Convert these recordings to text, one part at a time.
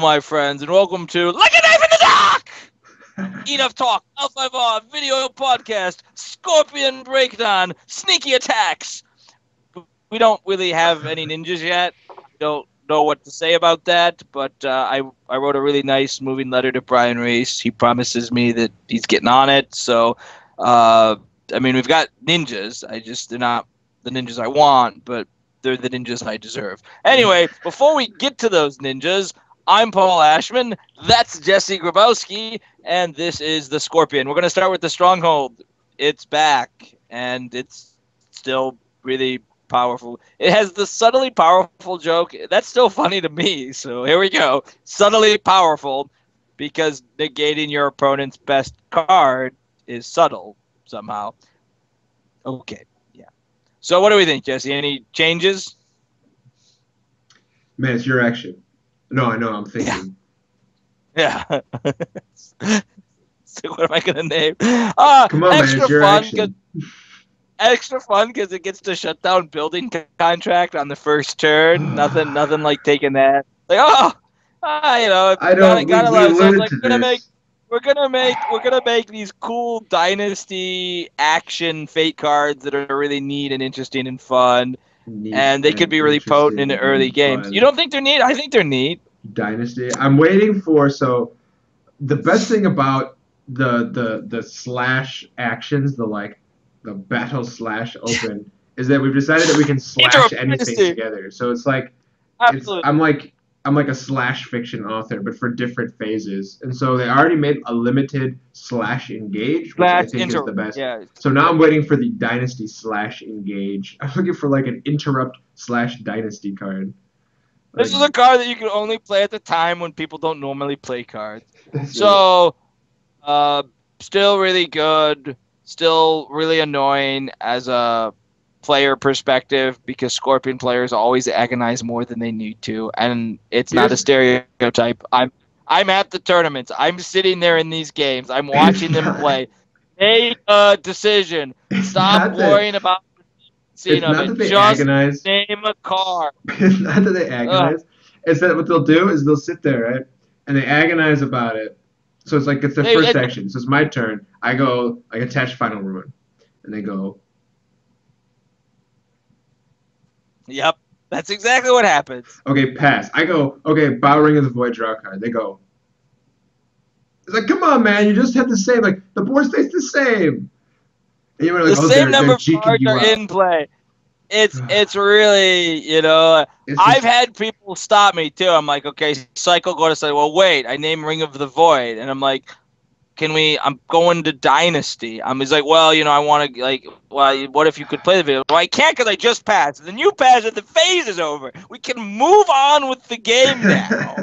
my friends, and welcome to Like a Knife in the Dark! Enough talk, L5R, video podcast, Scorpion Breakdown, Sneaky Attacks. We don't really have any ninjas yet. We don't know what to say about that, but I wrote a really nice moving letter to Brian Reese. He promises me that he's getting on it. So, uh, I mean, we've got ninjas. They're not the ninjas I want, but they're the ninjas I deserve. Anyway, before we get to those ninjas, I'm Paul Ashman. That's Jesse Grabowski, and this is the Scorpion. We're going to start with the Stronghold. It's back, and it's still really powerful. It has the subtly powerful joke. That's still funny to me. So here we go. Subtly powerful because negating your opponent's best card is subtle somehow. Okay. Yeah. So what do we think, Jesse? Any changes? Man, it's your action. No, I know. I'm thinking. Yeah. So what am I gonna name? Come on, man. It's your action. Extra fun because it gets to shut down building contract on the first turn. Nothing like taking that. Like I don't. gotta We love it. So it's alluded like to this. we're gonna make these cool dynasty action fate cards that are really neat and interesting and fun, Neat and they could and be really potent in the interesting early and games. You fun. don't think they're neat? I think they're neat. Dynasty. I'm waiting for. So the best thing about the slash actions, the battle slash open, is that we've decided that we can slash anything Dynasty. together. So it's like it's Absolutely. I'm like a slash fiction author, but for different phases. And so they already made a limited slash engage, which I Slash think is intro. the best. Yeah. So now I'm waiting for the dynasty slash engage. I'm looking for like an interrupt slash dynasty card. This Like is a card that you can only play at the time when people don't normally play cards. that's it. So, uh, still really good. Still really annoying as a player perspective because Scorpion players always agonize more than they need to, and it's not a Here's stereotype. I'm at the tournaments. I'm sitting there in these games. I'm it's watching them not play. Make a decision. it's Stop not that worrying about the scene it's of not it. that they Just agonize. name a card. It's not that they Ugh. agonize. It's that what they'll do is they'll sit there, right? And they agonize about it. So it's like it's their They, first it, action. So it's my turn. I go like attach final ruin. And they go, Yep, that's exactly what happens. okay, pass. I go, okay, bow ring of the void, draw a card. They go, it's like, come on, man, you just have the same. Like the board stays the same. And you're like, The oh, same they're number of cheeking cards you are out. in play. It's really, It's I've just had people stop me too. I'm like, okay, cycle, go to cycle. Well, wait, I name Ring of the Void, and I'm like, I'm going to Dynasty. He's like, well, I want to, like, well, what if you could play the video? Well, I can't because I just passed. Then you passed and the phase is over. We can move on with the game now.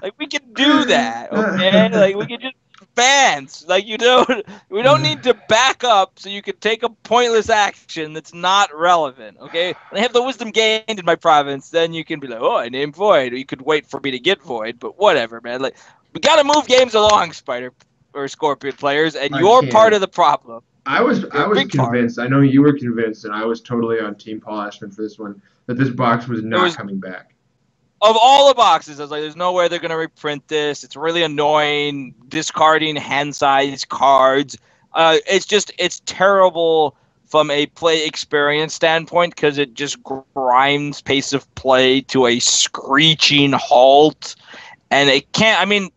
Like, we can do that, okay? Like, we can just advance. Like, we don't need to back up so you can take a pointless action that's not relevant, okay? When I have the wisdom gained in my province, then you can be like, oh, I named Void. Or you could wait for me to get Void, but whatever, man. Like, we got to move games along, Spider or Scorpion players, and I you're part can't. of the problem. I was You're I a was big part. convinced. I know you were convinced, and I was totally on Team Paul Ashman for this one. That this box was There not was coming back. of all the boxes, I was like, there's no way they're gonna reprint this. It's really annoying, discarding hand-sized cards. It's terrible from a play experience standpoint because it just grinds pace of play to a screeching halt, and it can't. I mean,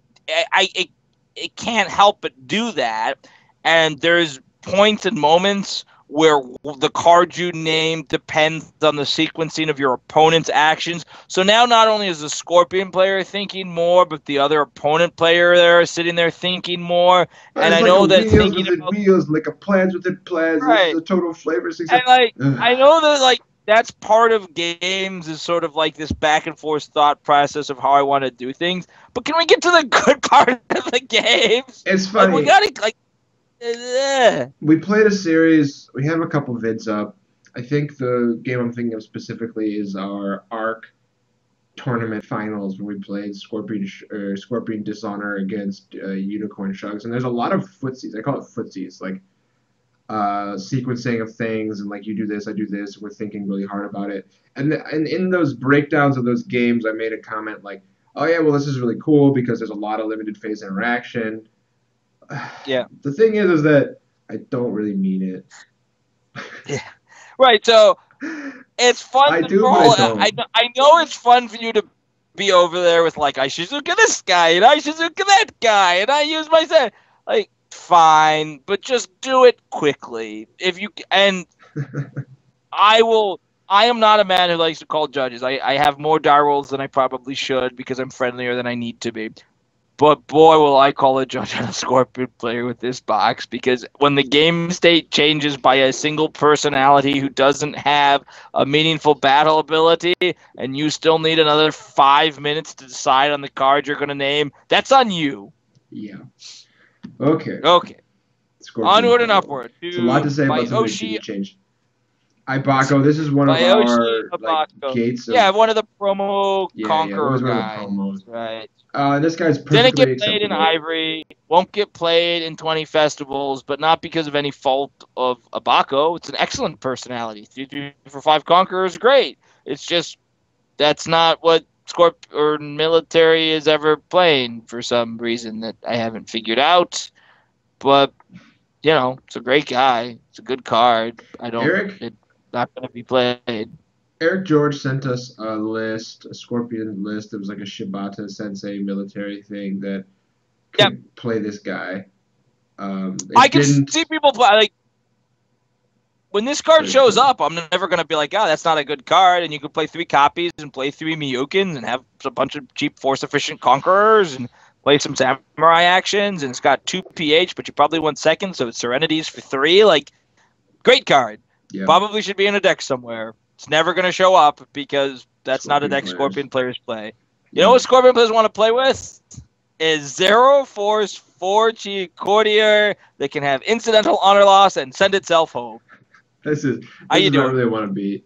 it can't help but do that. And there's points and moments where the card you name depends on the sequencing of your opponent's actions. So now not only is the Scorpion player thinking more, but the other opponent player there is sitting there thinking more. And It's I like a know that wheels thinking within about wheels, like a plans within plans. This is right. a total flavor success. And like Ugh. I know that like that's part of games is sort of like this back and forth thought process of how I want to do things. But can we get to the good part of the games? It's Like we funny. gotta like We played a series. We have a couple vids up. I think the game I'm thinking of specifically is our Arc tournament finals where we played Scorpion Dishonor against Unicorn Shugs. And there's a lot of footsies. I call it footsies, like sequencing of things and like you do this, I do this. We're thinking really hard about it. And in those breakdowns of those games, I made a comment like, oh yeah, well this is really cool because there's a lot of limited phase interaction. Yeah. The thing is that I don't really mean it. Yeah. Right. So it's fun I do, for but I all. don't. I know it's fun for you to be over there with like I Shizuka this guy and I Shizuka that guy and I use my set. Like fine, but just do it quickly. If you and I will. I am not a man who likes to call judges. I have more die rolls than I probably should because I'm friendlier than I need to be. But boy, will I call a judge on a Scorpion player with this box because when the game state changes by a single personality who doesn't have a meaningful battle ability and you still need another 5 minutes to decide on the card you're going to name, that's on you. Yeah. Okay. Okay. Scorpion Onward and Battle. upward. It's a lot to say about something that you changed. Ibako, this is one of Bayoshi our like Ibako. gates of One of the promo Conqueror always one of the guys. promos. Right. This guy's Didn't perfectly get played in acceptable. Ivory, won't get played in 20 festivals, but not because of any fault of Ibako. It's an excellent personality. 3 for 5 Conqueror is great. It's just that's not what Scorp or military is ever playing for some reason that I haven't figured out. But it's a great guy. It's a good card. It's not going to be played. Eric George sent us a list, a Scorpion list. It was like a Shibata Sensei military thing that could play this guy. I can see people play. Like, when this card shows up, I'm never going to be like, that's not a good card. And you could play 3 copies and play 3 Miyukins and have a bunch of cheap force-efficient Conquerors and play some Samurai actions. And it's got 2 PH, but you probably want second, so it's Serenities for 3. Like, great card. Yeah. Probably should be in a deck somewhere. It's never going to show up because that's not a deck Scorpion players play. You know what Scorpion players want to play with? Is Zero Force 4 Courtier that can have incidental honor loss and send itself home. This is not where they want to be.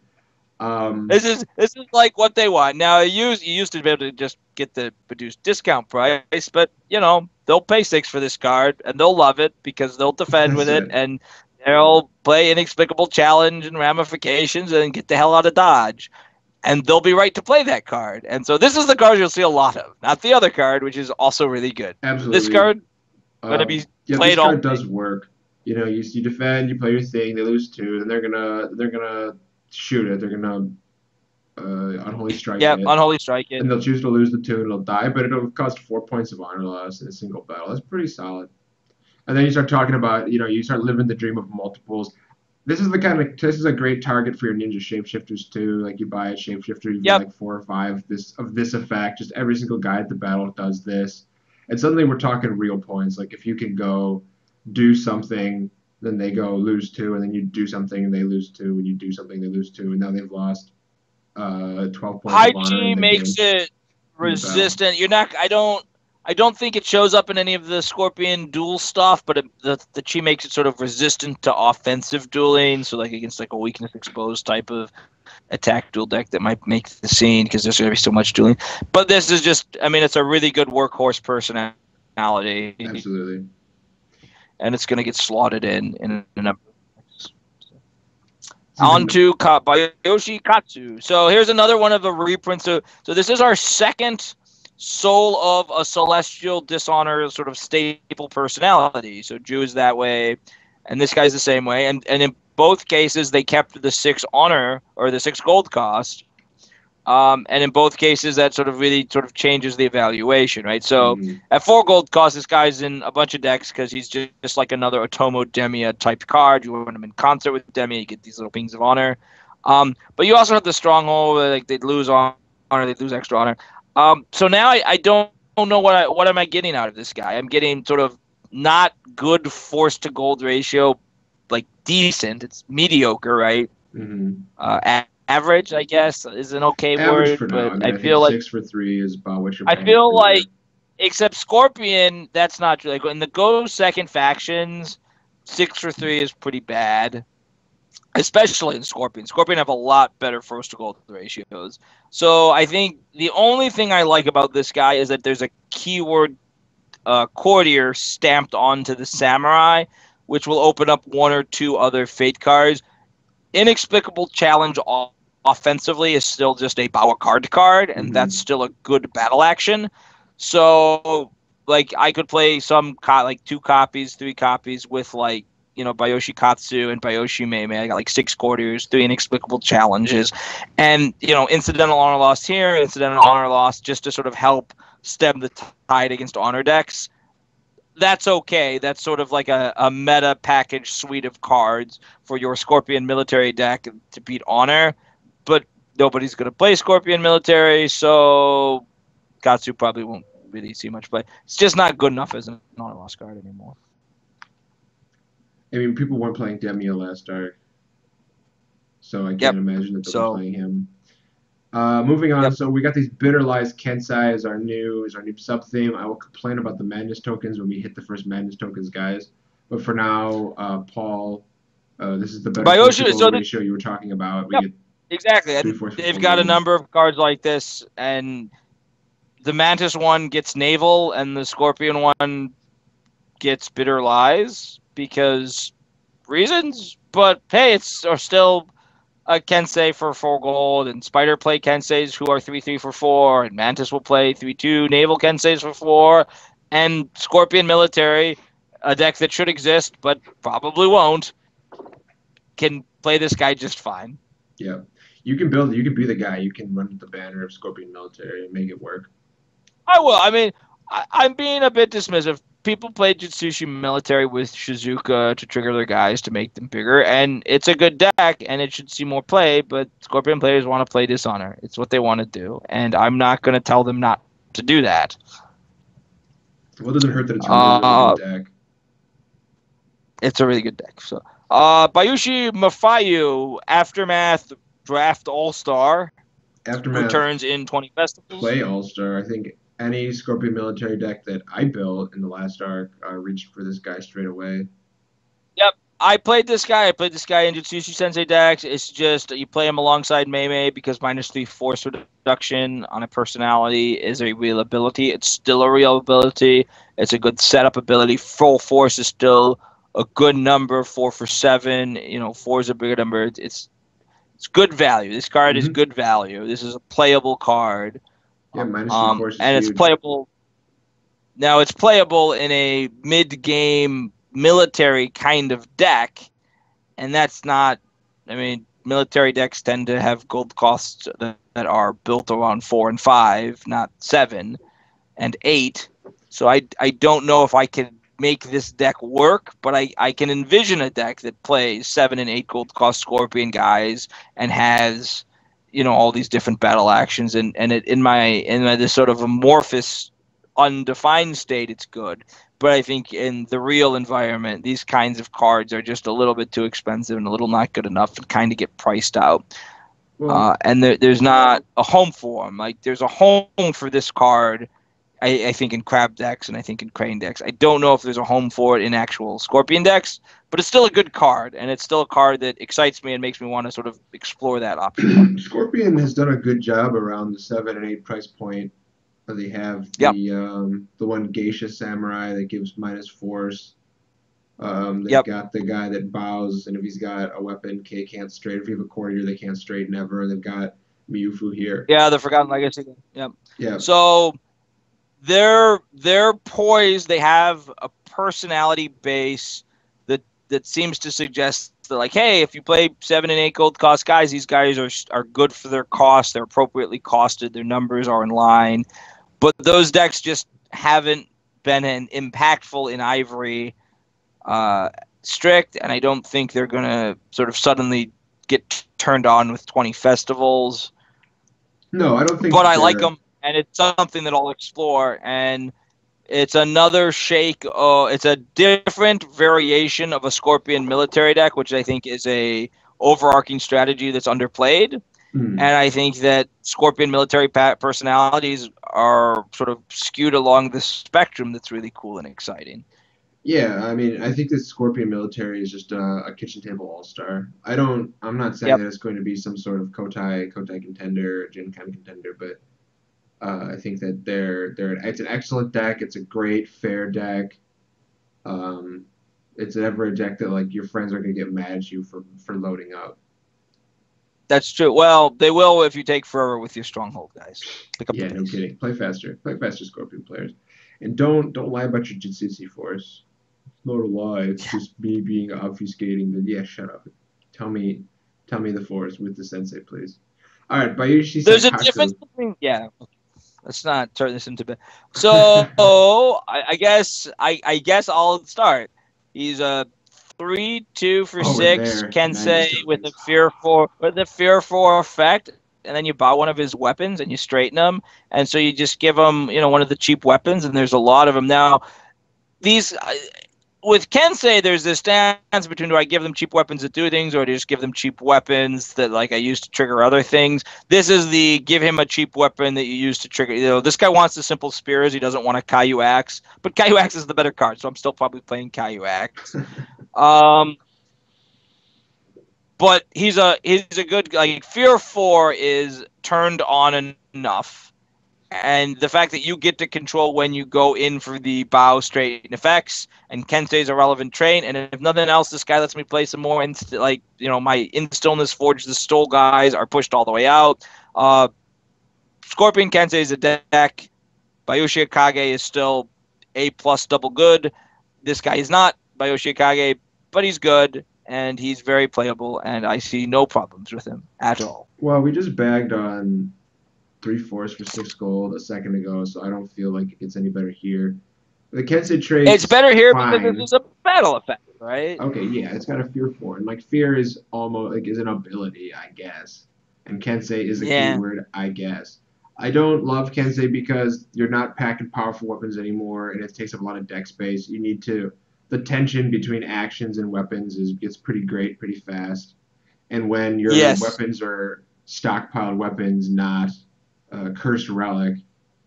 This is like what they want. Now you used to be able to just get the reduced discount price, but they'll pay 6 for this card and they'll love it because they'll defend with it and they'll play Inexplicable Challenge and Ramifications and get the hell out of Dodge. And they'll be right to play that card. And so this is the card you'll see a lot of. Not the other card, which is also really good. Absolutely. This card going to be played all. This card does work. You defend, you play your thing, they lose 2, then they're gonna shoot it. They're gonna unholy strike it. Unholy strike it. And they'll choose to lose the 2 and it'll die, but it'll cost 4 points of honor loss in a single battle. That's pretty solid. And then you start talking about, you start living the dream of multiples. This is a great target for your ninja shapeshifters too. Like you buy a shapeshifter, you get like 4 or 5 of this effect. Just every single guy at the battle does this. And suddenly we're talking real points. Like if you can go do something, then they go lose 2, and then you do something and they lose 2, and you do something they lose 2, and now they've lost 12 points. High G makes it resistant. I don't think it shows up in any of the Scorpion duel stuff, but the Chi makes it sort of resistant to offensive dueling, so like against like a weakness exposed type of attack duel deck that might make the scene because there's going to be so much dueling. But this is just, it's a really good workhorse personality. Absolutely. And it's going to get slotted in a number of on to Bayoshi Katsu. So here's another one of the reprints. So this is our second Soul of a Celestial Dishonor sort of staple personality. So Jew is that way, and this guy's the same way. And in both cases, they kept the 6 honor or the 6 gold cost. And in both cases, that really changes the evaluation, right? So at 4 gold cost, this guy's in a bunch of decks because he's just like another Otomo Demia type card. You want him in concert with Demia, you get these little pings of honor. But you also have the Stronghold, like they'd lose honor, they'd lose extra honor. So now I don't know what am I getting out of this guy. I'm getting sort of not good force to gold ratio, like decent. It's mediocre, right? Average, I guess, is an okay average word, for but I feel like 6 for 3 is about what you're. I feel like, except Scorpion, that's not true. Like in the Go second factions, 6 for 3 is pretty bad, especially in Scorpion. Scorpion have a lot better first to gold ratios. So I think the only thing I like about this guy is that there's a keyword courtier stamped onto the Samurai, which will open up 1 or 2 other fate cards. Inexplicable Challenge offensively is still just a power card, and that's still a good battle action. So, like, I could play like 2 copies, 3 copies with, like, Bayoshi Katsu and Bayoshi Meimei. I got like 6 quarters, 3 inexplicable challenges, and incidental honor loss here, incidental honor loss just to sort of help stem the tide against honor decks. That's okay. That's sort of like a meta package suite of cards for your Scorpion military deck to beat honor, but nobody's going to play Scorpion military, so Katsu probably won't really see much play. It's just not good enough as an honor loss card anymore. I mean, people weren't playing Demio last arc, so I can't imagine that they'll be playing him. Moving on, so we got these Bitter Lies Kensai as our new sub theme. I will complain about the Madness tokens when we hit the first Madness tokens, guys. But for now, Paul, this is the better ratio you were talking about. Exactly. And they've got a number of cards like this, and the Mantis one gets Naval, and the Scorpion one gets Bitter Lies because reasons. But hey, it's still a Kensei for 4 gold, and Spider play Kenseis who are 3/3 for 4, and Mantis will play 3/2 Naval Kenseis for 4, and Scorpion Military, a deck that should exist but probably won't, can play this guy just fine. Yeah, you can be the guy. You can run the banner of Scorpion Military and make it work. I will. I mean, I'm being a bit dismissive. People play Jitsushi Military with Shizuka to trigger their guys to make them bigger, and it's a good deck, and it should see more play, but Scorpion players want to play Dishonor. It's what they want to do, and I'm not going to tell them not to do that. Well, it doesn't hurt that it's a really good deck. It's a really good deck. So, Bayushi Mafayu, Aftermath Draft All-Star. Aftermath returns in 20 festivals. Play All-Star. I think any Scorpion military deck that I built in the last arc reached for this guy straight away. Yep. I played this guy. in Jitsushi Sensei decks. It's just you play him alongside Meimei because -3 force reduction on a personality is a real ability. It's still a real ability. It's a good setup ability. Full force is still a good number. 4 for 7. 4 is a bigger number. It's good value. This card is good value. This is a playable card. Yeah, -3 force is and huge. it's playable. Now it's playable in a mid-game military kind of deck, and that's not. I mean, military decks tend to have gold costs that are built around 4 and 5, not 7 and 8. So I don't know if I can make this deck work, but I can envision a deck that plays 7 and 8 gold cost Scorpion guys and has all these different battle actions, and it in my this sort of amorphous undefined state it's good, but I think in the real environment these kinds of cards are just a little bit too expensive and a little not good enough and kind of get priced out. And there's not a home for them. Like there's a home for this card I think in Crab decks and I think in Crane decks. I don't know if there's a home for it in actual Scorpion decks, but it's still a good card, and it's still a card that excites me and makes me want to sort of explore that option. Scorpion has done a good job around the 7 and 8 price point. They have the one Geisha Samurai that gives minus force. They've got the guy that bows, and if he's got a weapon, K can't straight. If you have a courtier, they can't straight never. They've got Miyufu here. Yeah, the Forgotten Legacy. Yep. Yeah. So they're poised. They have a personality base that seems to suggest that, like, hey, if you play 7 and 8 gold cost guys, these guys are good for their cost. They're appropriately costed. Their numbers are in line. But those decks just haven't been impactful in Ivory Strict, and I don't think they're going to sort of suddenly get turned on with 20 festivals. No, I don't think. But I like them, and it's something that I'll explore. And it's another shake. It's a different variation of a Scorpion military deck, which I think is a overarching strategy that's underplayed. And I think that Scorpion military personalities are sort of skewed along the spectrum that's really cool and exciting. Yeah, I mean, I think this Scorpion military is just a kitchen table all-star. I'm not saying that it's going to be some sort of Kotai contender, Gen Con contender, but I think that it's an excellent deck. It's a great, fair deck. It's never a deck that, like, your friends are going to get mad at you for loading up. That's true. Well, they will if you take forever with your stronghold, guys. Pick up Yeah, the no pace. kidding. Play faster. Play faster, Scorpion players. And don't lie about your Jitsitsu Force. It's not a lie. It's just me being obfuscating. But yeah, shut up. Tell me the Force with the sensei, please. All right, Bayushi There's a Sakaku. difference between Let's not turn this into. So I guess I'll start. He's a 3-2 for 6 Kensei with a fear 4 effect, and then you buy one of his weapons and you straighten them, and so you just give him one of the cheap weapons, and there's a lot of them now. These with Kensei, there's this dance between do I give them cheap weapons that do things, or do I just give them cheap weapons that I use to trigger other things? This is the give him a cheap weapon that you use to trigger. This guy wants the simple spears. He doesn't want a Caillou Axe, but Caillou Axe is the better card, so I'm still probably playing Caillou Axe. But he's a good Fear 4 is turned on enough. And the fact that you get to control when you go in for the bow straighten effects, and Kensei is a relevant trait, and if nothing else, this guy lets me play some more. My In-Stillness Forge the Stole guys are pushed all the way out. Scorpion Kensei is a deck. Bayushi Kage is still A+ double good. This guy is not Bayushi Kage, but he's good, and he's very playable, and I see no problems with him at all. Well, we just bagged on 3 Force for 6 gold a second ago, so I don't feel like it gets any better here. The Kensei trade. It's better here because there's a battle effect, right? Okay, yeah, it's got a Fear 4, and Fear is almost is an ability, I guess, and Kensei is a keyword, I guess. I don't love Kensei because you're not packing powerful weapons anymore, and it takes up a lot of deck space. You need to. The tension between actions and weapons gets pretty great, pretty fast, and when your weapons are stockpiled weapons, not Cursed Relic,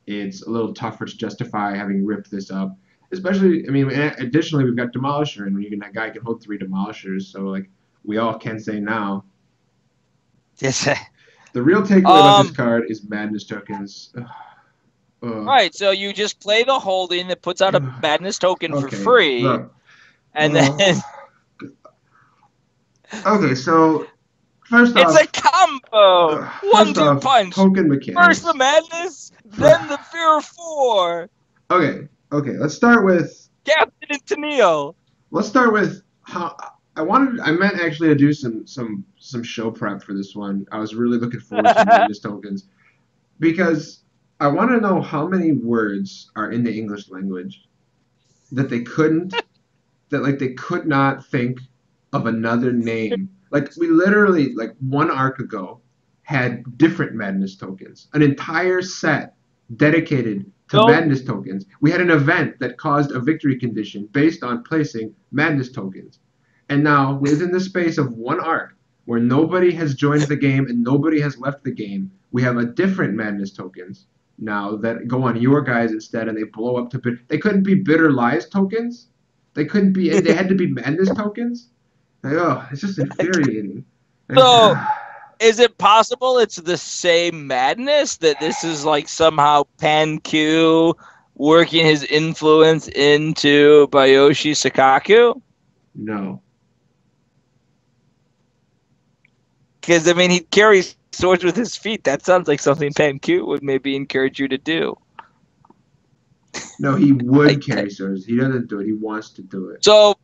it's a little tougher to justify having ripped this up. Especially, additionally, we've got Demolisher, and that guy can hold 3 Demolishers, so we all can say now. Yes. The real takeaway about this card is Madness tokens. Right, so you just play the holding that puts out a Madness token for free, and then. Okay, so. First off, it's a combo. 1-2 punch. Token mechanics. First the Madness, then the Fear 4. Okay. Let's start with Captain and Tennille. Let's start with how I meant actually to do some show prep for this one. I was really looking forward to Madness tokens because I want to know how many words are in the English language that they could not think of another name. We literally, 1 arc ago, had different Madness tokens. An entire set dedicated to Madness tokens. We had an event that caused a victory condition based on placing Madness tokens. And now, within the space of 1 arc, where nobody has joined the game and nobody has left the game, we have a different Madness tokens now that go on your guys instead, and they blow up to They couldn't be Bitter Lies tokens. They couldn't be, and they had to be Madness tokens. It's just infuriating. So, is it possible it's the same Madness, that this is somehow Pan-Q working his influence into Bayushi Sakaku? No. Because, he carries swords with his feet. That sounds like something Pan-Q would maybe encourage you to do. No, he would carry swords. He doesn't do it. He wants to do it. So,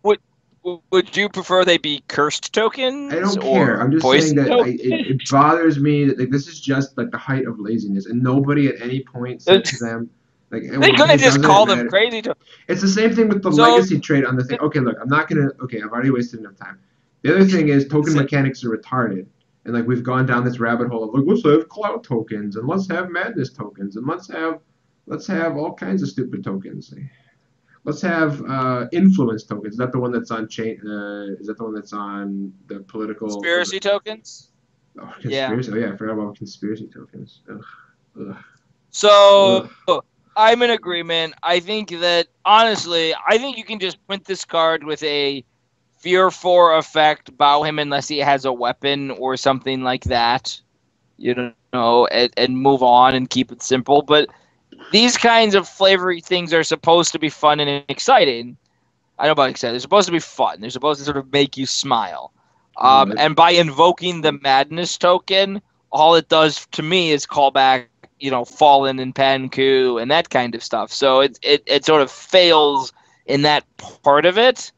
would you prefer they be cursed tokens? I don't care. I'm just saying that it bothers me that this is just the height of laziness, and nobody at any point said to them they couldn't just call them crazy tokens. It's the same thing with the legacy trait on the thing. Okay, look, I'm not gonna. Okay, I've already wasted enough time. The other thing is token mechanics are retarded, and we've gone down this rabbit hole of let's have cloud tokens and let's have Madness tokens and let's have all kinds of stupid tokens. Let's have influence tokens. Is that the one that's on chain? Is that the one that's on the political conspiracy tokens? Oh, conspiracy. Yeah. I forgot about conspiracy tokens. Ugh. So I'm in agreement. I think that honestly, you can just print this card with a Fear 4 effect, bow him unless he has a weapon or something like that. And move on and keep it simple. But these kinds of flavory things are supposed to be fun and exciting. I don't know about exciting. They're supposed to be fun. They're supposed to sort of make you smile. And by invoking the Madness token, all it does to me is call back, Fallen and Panku and that kind of stuff. So it sort of fails in that part of it.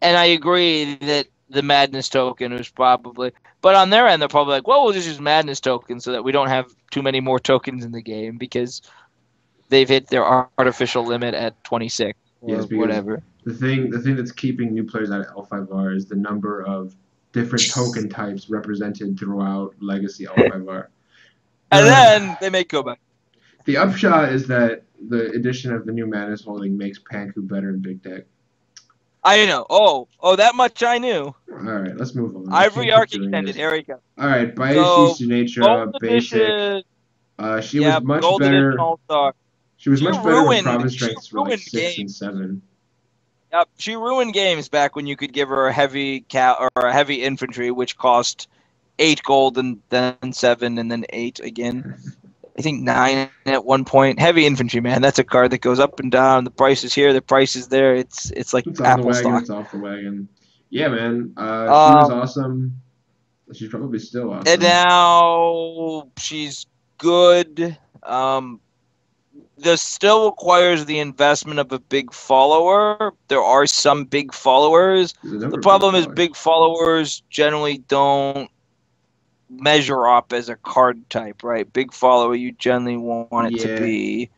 And I agree that the Madness token was probably... But on their end, they're probably like, well, we'll just use Madness tokens so that we don't have too many more tokens in the game because they've hit their artificial limit at 26 or whatever. The thing that's keeping new players out of L5R is the number of different token types represented throughout Legacy L5R. And then they make go back. The upshot is that the addition of the new Madness holding makes Panku better in Big Deck. I know. Oh, that much I knew. All right, let's move on. Ivory Arc Extended. Here we go. All right, Bayashi Sinatra, basic. She was much better. She was much better when Province strengths were like 6 and 7. Yep, she ruined games back when you could give her a heavy or a heavy infantry, which cost 8 gold and then 7 and then 8 again. I think 9 at one point. Heavy infantry, man. That's a card that goes up and down. The price is here, the price is there. It's like Apple stock. It's off the wagon. Yeah, man. She was awesome. She's probably still awesome. And now she's good. This still requires the investment of a big follower. There are some big followers. The problem is big followers generally don't measure up as a card type, right? Big follower, you generally want it to be.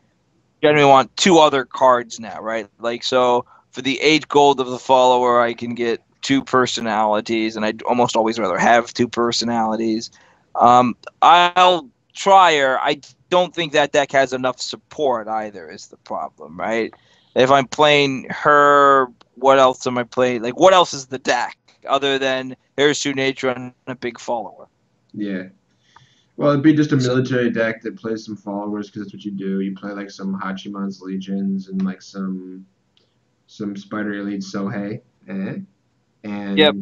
Generally want 2 other cards now, right? Like, so for the 8 gold of the follower, I can get 2 personalities, and I'd almost always rather have 2 personalities. I'll try her. I don't think that deck has enough support either is the problem, right? If I'm playing her, what else am I playing? Like, what else is the deck other than here's Sinatra and a big follower? Yeah. Well, it'd be just a military deck that plays some followers because that's what you do. You play like some Hachiman's Legions and like some Spider Elite Sohei, and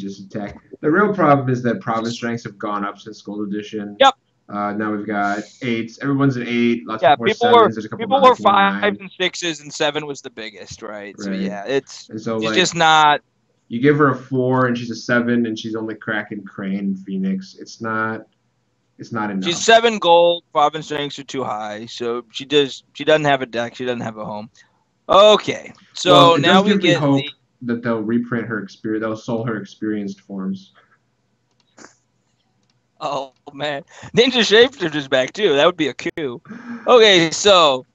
just attack. The real problem is that Province strengths have gone up since Gold Edition. Yep. Now we've got 8s. Everyone's an 8. Lots of more 7s. There's a couple people were 5 and 6s, and 7 was the biggest, right? So yeah, it's just not. You give her a 4 and she's a 7 and she's only cracking Crane and Phoenix. It's not enough. She's 7 gold. Province strengths are too high, so she doesn't have a deck. She doesn't have a home. Okay, so now we get hope that they'll reprint her experience. They'll soul her experienced forms. Oh man, Ninja Shapeshifter's back too. That would be a coup. Okay, so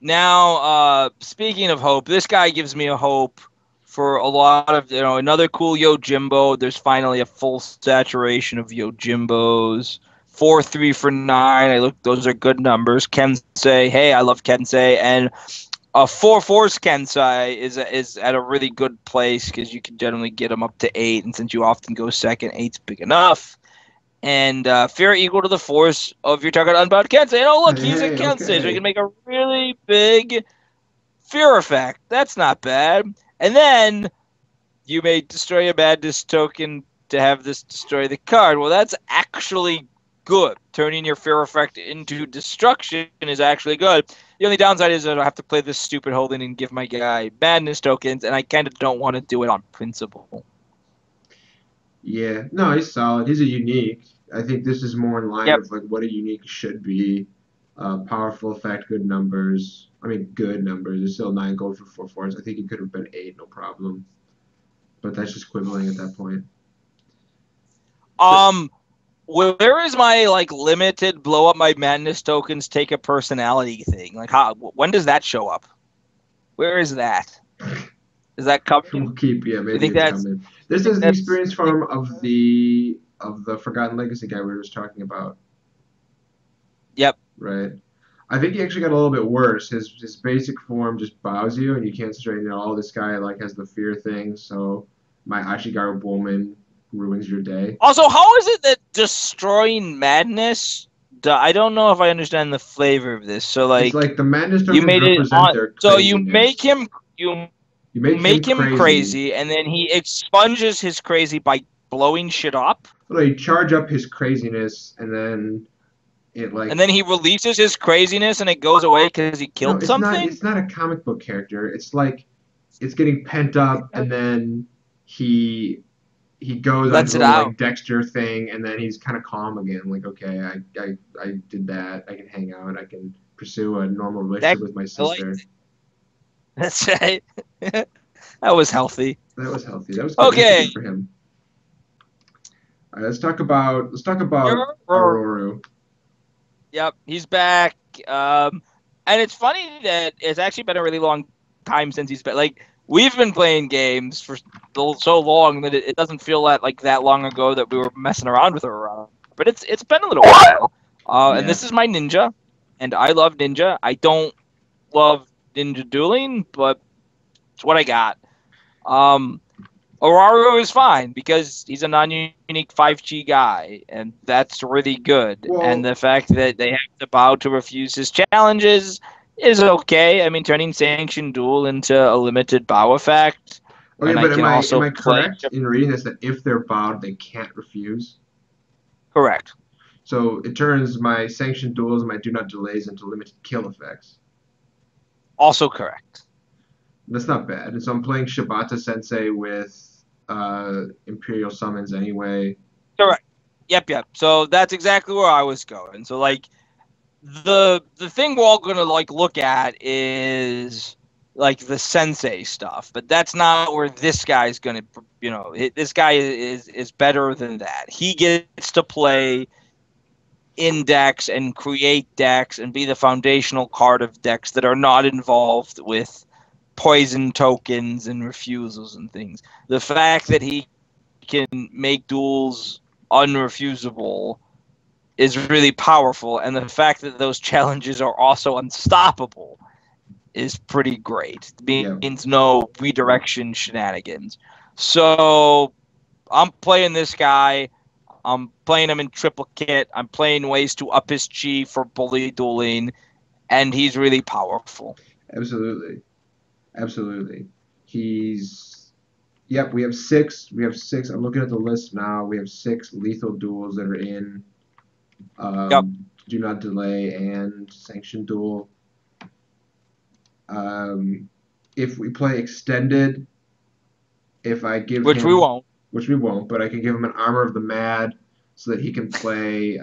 now speaking of hope, this guy gives me a hope for a lot of, another cool Yojimbo. There's finally a full saturation of Yojimbos. 4-3 for 9. Those are good numbers. Kensei, hey, I love Kensei. And a 4-4's Kensei is at a really good place because you can generally get them up to 8. And since you often go second, 8's big enough. And fear equal to the force of your target unbound Kensei. And look, he's a Kensei, so you can make a really big fear effect. That's not bad. And then you may destroy a Madness token to have this destroy the card. Well, that's actually good. Turning your fear effect into destruction is actually good. The only downside is that I have to play this stupid holding and give my guy Madness tokens, and I kind of don't want to do it on principle. Yeah, no, he's solid. He's a unique. I think this is more in line with like what a unique should be. Powerful effect, good numbers. I mean, good numbers. It's still 9 gold for 4-4s. I think it could have been 8, no problem. But that's just quibbling at that point. Where is my like limited blow up my Madness tokens take a personality thing? Like, when does that show up? Where is that? Is that coming? We'll keep, maybe it's coming. This is the experience farm of the Forgotten Legacy guy we were just talking about. Yep. Right. I think he actually got a little bit worse. His basic form just bows you, and you can't straighten it all. This guy like has the fear thing, so my Ashigaru Bowman ruins your day. Also, how is it that destroying Madness? I don't know if I understand the flavor of this. So like, it's like the Madness tokens represent their craziness. So you make him crazy, and then he expunges his crazy by blowing shit up. So you charge up his craziness, and then and then he releases his craziness, and it goes away because he killed something. It's not a comic book character. It's like it's getting pent up, and then he he goes on Lets his it little out. like Dexter thing, and then he's kind of calm again. Like, okay, I did that. I can hang out. I can pursue a normal relationship with my sister. That's right. That was healthy. That was healthy. That was good. Okay. Good for him. All right, let's talk about Aurora. Yep, he's back. And it's funny that it's actually been a really long time since he's been like we've been playing games for so long that it doesn't feel like that long ago that we were messing around with Aurora. But it's been a little while. And this is my ninja, and I love ninja. I don't love ninja dueling, but it's what I got. Aurora is fine because he's a non-unique 5G guy, and that's really good. Well, and the fact that they have to bow to refuse his challenges is okay. I mean, turning Sanctioned Duel into a limited bow effect. Okay, but am I correct in reading this that if they're bowed, they can't refuse? Correct. So it turns my Sanctioned Duels and my Do Not Delays into limited kill effects. Also correct. That's not bad. And so I'm playing Shibata Sensei with Imperial Summons anyway. Correct. Yep. So that's exactly where I was going. So the thing we're all gonna look at is the Sensei stuff, but that's not where this guy's gonna. This guy is better than that. He gets to play in decks and create decks and be the foundational card of decks that are not involved with poison tokens and refusals and things. The fact that he can make duels unrefusable is really powerful, and the fact that those challenges are also unstoppable is pretty great. It means no redirection shenanigans. So I'm playing this guy. I'm playing him in triple kit. I'm playing ways to up his chi for bully dueling, and he's really powerful. Absolutely. Yep, we have six. I'm looking at the list now. We have 6 lethal duels that are in Do Not Delay and Sanctioned Duel. If we play extended, if I give Which we won't, but I can give him an Armor of the Mad so that he can play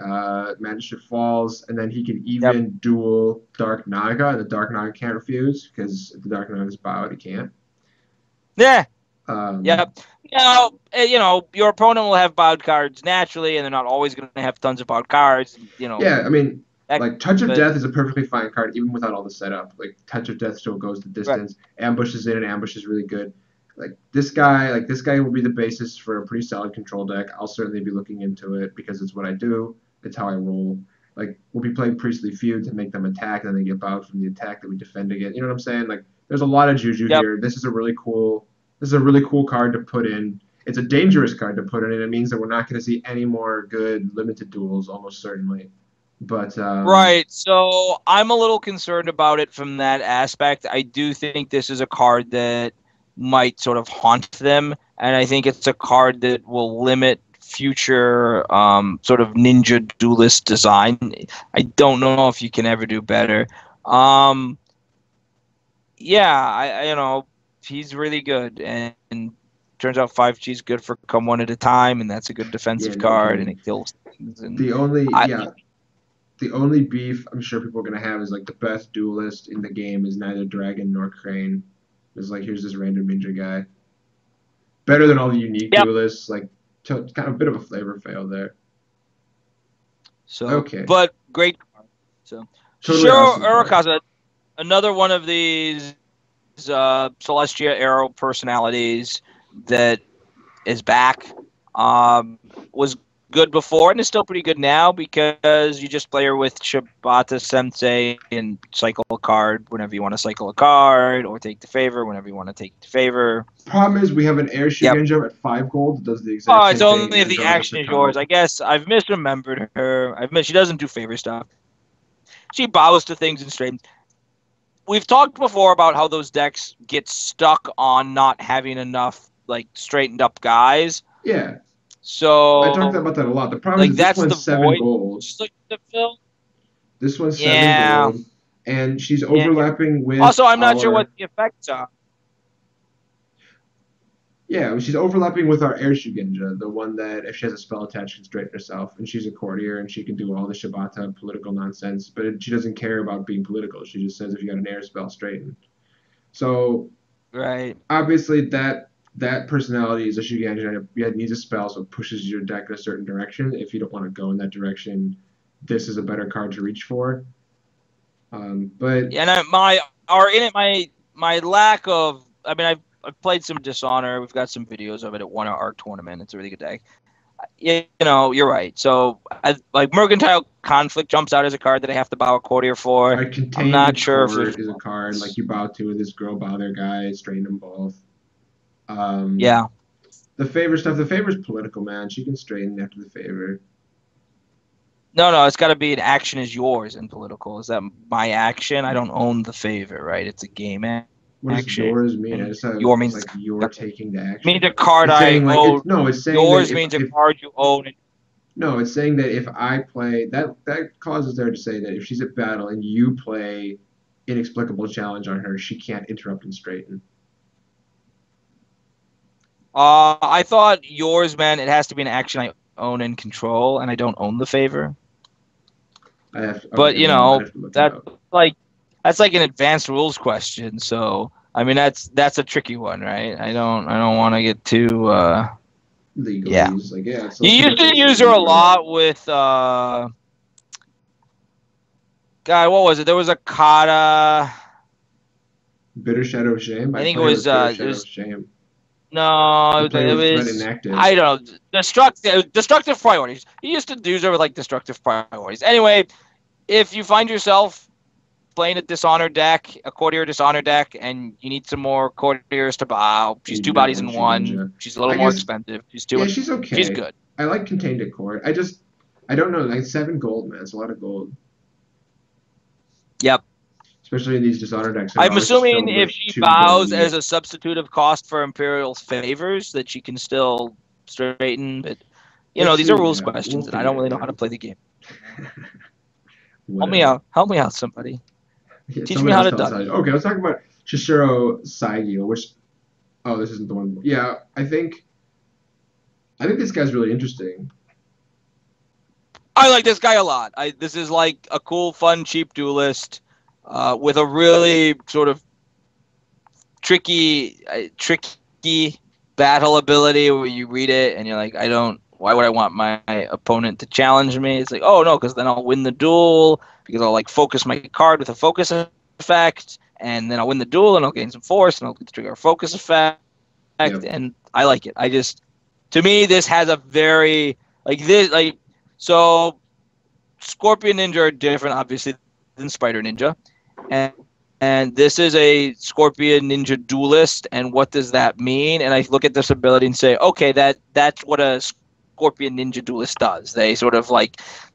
Magister Falls, and then he can even duel Dark Naga, and the Dark Naga can't refuse, because if the Dark Naga's bowed, he can't. Yeah. Yep. Now, your opponent will have bowed cards naturally, and they're not always going to have tons of bowed cards. Yeah, I mean, Touch of Death is a perfectly fine card, even without all the setup. Touch of Death still goes the distance. Right. Ambush is in, and Ambush is really good. This guy will be the basis for a pretty solid control deck. I'll certainly be looking into it because it's what I do. It's how I roll. We'll be playing Priestly Feud to make them attack, and then they get bowed from the attack that we defend against. You know what I'm saying? There's a lot of juju here. This is a really cool card to put in. It's a dangerous card to put in, and it means that we're not going to see any more good limited duels, almost certainly. But right, so I'm a little concerned about it from that aspect. I do think this is a card that might sort of haunt them, and I think it's a card that will limit future sort of ninja duelist design. I don't know if you can ever do better. He's really good, and turns out 5G is good for come one at a time, and that's a good defensive card, and it kills things. And the only beef I'm sure people are going to have is the best duelist in the game is neither Dragon nor Crane. It's here's this random ninja guy. Better than all the unique duelists. Kind of a bit of a flavor fail there. So, okay. But great. So, totally Urakaza, another one of these Celestia Arrow personalities that is back. Was good before and is still pretty good now because you just play her with Shibata Sensei and cycle a card whenever you want to cycle a card, or take the favor whenever you want to take the favor. Problem is we have an Air Shugenja at 5 gold that does the exact same thing. Oh, it's only if the action is yours. I guess I've misremembered her. She doesn't do favor stuff. She bows to things and straightens. We've talked before about how those decks get stuck on not having enough straightened up guys. Yeah. So I talked about that a lot. The problem is this one's 7 gold. This one's 7 gold, and she's overlapping with. Also, I'm not sure what the effects are. Yeah, she's overlapping with our Air Shugenja, the one that if she has a spell attached, she can straighten herself, and she's a courtier, and she can do all the Shibata political nonsense, but she doesn't care about being political. She just says if you got an air spell, straighten. So Right. obviously that personality is a Shugenja. It needs a spell, so it pushes your deck in a certain direction. If you don't want to go in that direction, this is a better card to reach for. But And my lack of, I mean, I've played some Dishonor. We've got some videos of it at one of our tournament. It's a really good deck. You know, you're right. So, like Mercantile Conflict jumps out as a card that I have to bow a courtier for. I I'm Contained not sure if there's. Court is a card like you bow to this girl bother guy, strain them both. Um, Yeah. the favor stuff. The favor's political, man. She can straighten after the favor. No, it's got to be an action is yours in political. Is that my action? I don't own the favor, right? It's a game action. What does yours mean? I just thought Your it was means like you're taking the action. Means a card it's I saying like own. no, it's saying yours that means a card you own. No, it's saying that if I play that causes there to say that if she's at battle and you play inexplicable challenge on her, she can't interrupt and straighten. I thought yours meant it has to be an action I own and control, and I don't own the favor. But you know, that's like an advanced rules question. So I mean, that's a tricky one, right? I don't want to get too. Legalese. Yeah. Like, yeah. You used to use her a lot with. God, what was it? There was a Kata. Bitter Shadow of Shame. I think it was. Shame. No, it was. I don't know. Destructive priorities. He used to use her with like destructive priorities. Anyway, if you find yourself playing a Dishonor deck, a courtier Dishonor deck, and you need some more courtiers to bow, she's two bodies in one. She's a little more expensive. She's two. Yeah, she's okay. She's good. I like Contained at Court. I don't know. Like 7 gold, man. It's a lot of gold. Yep. Especially in these Dishonor decks. I'm assuming if she bows as a substitutive cost for Imperial's favors, that she can still straighten. But you know, these are rules questions, and I don't really know how to play the game. Help me out, somebody. Yeah, teach me how to duck. Okay, let's talk about Shishiro Saigyo, which this isn't the one. Yeah, I think this guy's really interesting. I like this guy a lot. This is like a cool, fun, cheap duelist with a really sort of tricky battle ability where you read it and you're like, why would I want my opponent to challenge me? It's like, oh no, because then I'll win the duel because I'll like focus my card with a focus effect, and then I'll win the duel and I'll gain some force and I'll trigger a focus effect. Yep. And I like it. To me, this has a very so Scorpion Ninja are different, obviously, than Spider Ninja, and this is a Scorpion Ninja duelist. And what does that mean? And I look at this ability and say, okay, that's what a Scorpion Ninja duelist does. They sort of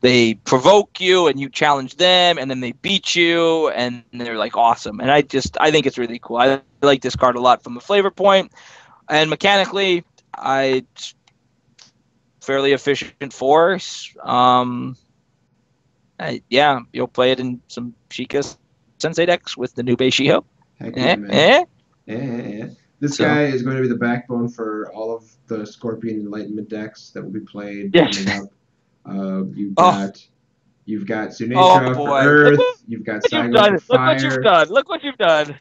they provoke you and you challenge them, and then they beat you, and they're like awesome. And I think it's really cool. I like this card a lot from a flavor point, and mechanically, fairly efficient force. You'll play it in some Sheikah Sensei decks with the new Beishiho. This guy is going to be the backbone for all of the Scorpion Enlightenment decks that will be played coming up. You've got Sunetra for Earth. You've got Saigo for Fire. Look what you've done.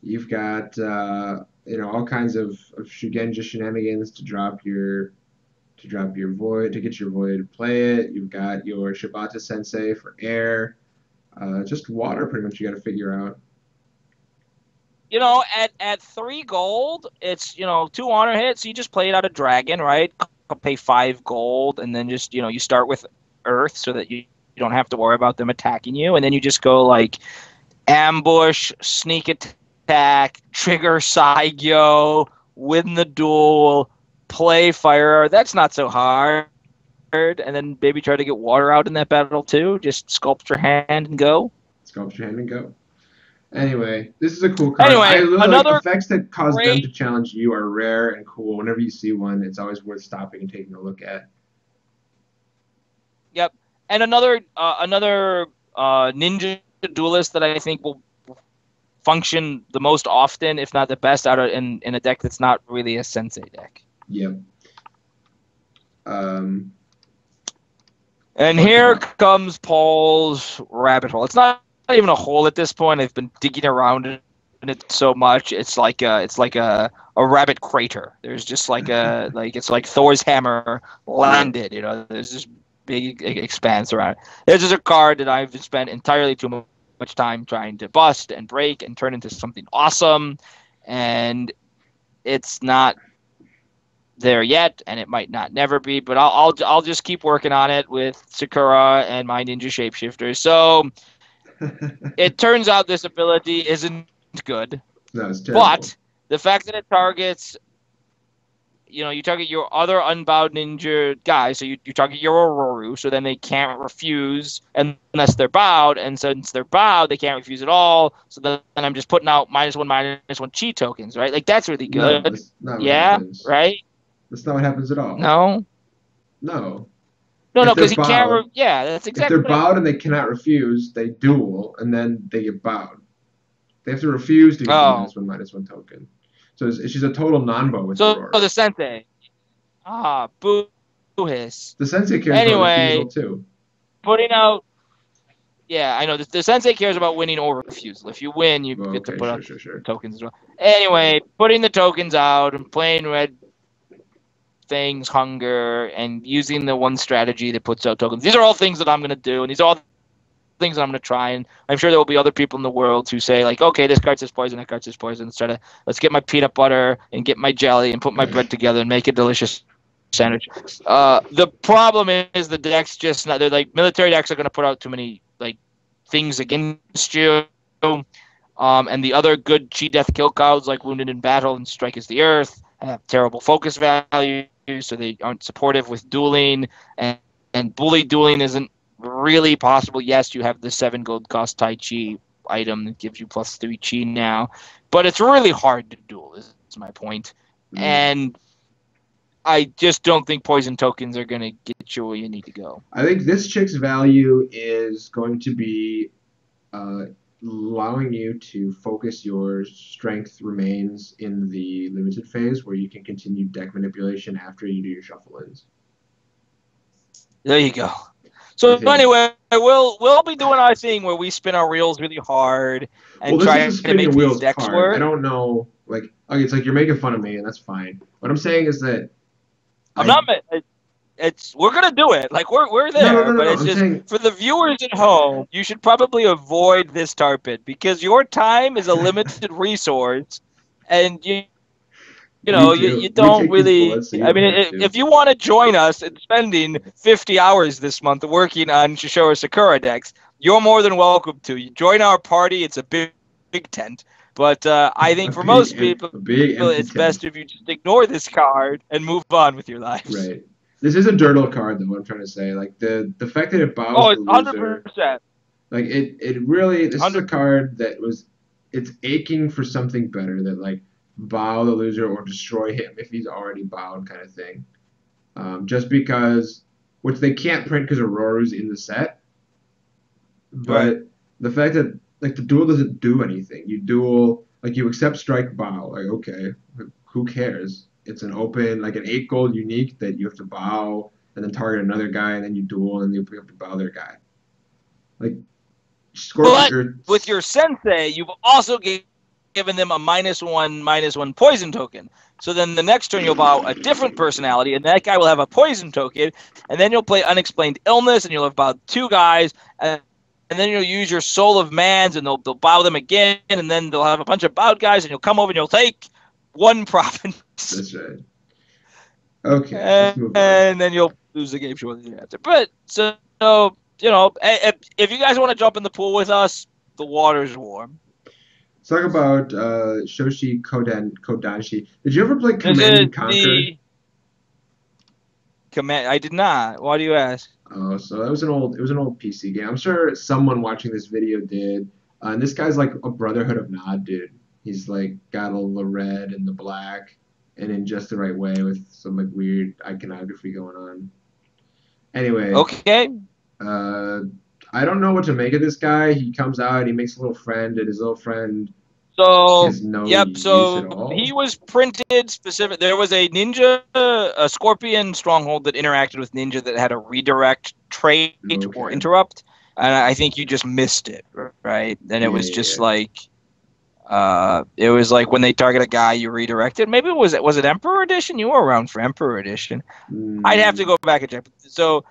You've got all kinds of Shugenja shenanigans to drop your void, to get your void to play it. You've got your Shibata Sensei for air. Just water, pretty much. You got to figure out. You know, at 3 gold, it's 2 honor hits. You just play it out of dragon, right? I'll pay 5 gold, and then just you start with earth so that you don't have to worry about them attacking you, and then you just go like ambush, sneak attack, trigger Saigyo, win the duel, play fire. That's not so hard. And then maybe try to get water out in that battle too. Just sculpt your hand and go. Anyway, this is a cool card. Another effects that cause them to challenge you are rare and cool. Whenever you see one, it's always worth stopping and taking a look at. Yep. And another ninja duelist that I think will function the most often, if not the best, out of in a deck that's not really a Sensei deck. Yep. And here comes Paul's rabbit hole. It's not even a hole at this point. I've been digging around in it so much. It's like a rabbit crater. There's just like it's like Thor's hammer landed. You know, there's this big expanse around it. This is a card that I've spent entirely too much time trying to bust and break and turn into something awesome, and it's not there yet, and it might not never be, but I'll just keep working on it with Sakura and my ninja shapeshifters. So it turns out this ability isn't good. No, it's terrible. But the fact that it targets, you target your other unbowed ninja guys, so you target your Ororu, so then they can't refuse unless they're bowed, and since they're bowed, they can't refuse at all, so then I'm just putting out -1/-1 chi tokens, right? Like, that's really good. No, that's not what yeah, happens. right? That's not what happens at all. No? No. No, because he can't. Yeah, that's exactly. If they're bowed and they cannot refuse, they duel, and then they get bowed. They have to refuse to get the -1/-1 token. So she's a total non-bow with Aurora. So the Sensei. Boo-hiss. The Sensei cares about refusal too. Putting out. Yeah, I know. The Sensei cares about winning or refusal. If you win, you get to put out tokens as well. Anyway, putting the tokens out and playing red things, hunger, and using the one strategy that puts out tokens. These are all things that I'm going to do, and these are all things that I'm going to try, and I'm sure there will be other people in the world who say, like, okay, this card says poison, that card says poison, let's get my peanut butter and get my jelly and put my bread together and make a delicious sandwich. The problem is the decks just not, they're like, military decks are going to put out too many, like, things against you, and the other good chi death kill cards like Wounded in Battle and Strike is the Earth have terrible focus value, so they aren't supportive with dueling, and bully dueling isn't really possible. Yes, you have the 7 gold cost Tai Chi item that gives you +3 chi now, but it's really hard to duel, is my point. And I just don't think poison tokens are going to get you where you need to go. I think this chick's value is going to be allowing you to focus your strength remains in the limited phase, where you can continue deck manipulation after you do your shuffle-ins. There you go. So anyway, we'll be doing our thing where we spin our wheels really hard and try to make these decks work. I don't know, like, okay, it's like you're making fun of me, and that's fine. What I'm saying is that I'm not. We're gonna do it. Like, we're there, but it's just for the viewers at home. You should probably avoid this tar pit because your time is a limited resource, and you don't really. I mean, if you want to join us in spending 50 hours this month working on Shishoura Sakura decks, you're more than welcome to. You join our party. It's a big tent. But I think for most people, it's best if you just ignore this card and move on with your lives. Right. This is a dirtle card, though, what I'm trying to say. Like, the fact that it bows the loser. 100%. Like, it really, this is a card that it's aching for something better, that, like, bow the loser or destroy him if he's already bowed kind of thing. Just because, which they can't print because Aurora's in the set. But the fact that, like, the duel doesn't do anything. You duel, like, you accept strike bow. Like, okay, who cares? It's an open, like, an 8 gold unique that you have to bow and then target another guy, and then you duel and you have to bow their guy. Like, Scorpion. But with your Sensei, you've also given them a -1/-1 poison token. So then the next turn you'll bow a different personality, and that guy will have a poison token, and then you'll play Unexplained Illness, and you'll have bowed 2 guys, and then you'll use your Soul of Mans, and they'll bow them again, and then they'll have a bunch of bowed guys, and you'll come over and you'll take 1 province. That's right. Okay. And then you'll lose the game shortly after. But, so, if you guys want to jump in the pool with us, the water's warm. Let's talk about Shoshi Kodanshi. Did you ever play Command and Conquer? I did not. Why do you ask? Oh, so it was an old PC game. I'm sure someone watching this video did. And this guy's like a Brotherhood of Nod dude. He's like got all the red and the black, and in just the right way with some like weird iconography going on. Anyway. Okay. I don't know what to make of this guy. He comes out, he makes a little friend, and his little friend So, has no yep. use So at all. he was printed specific. There was a ninja, a scorpion stronghold that interacted with ninja that had a redirect trait or interrupt, and I think you just missed it, right? And it was just like, it was like when they target a guy, you redirect it. Maybe was it Emperor Edition? You were around for Emperor Edition. I'd have to go back and check. So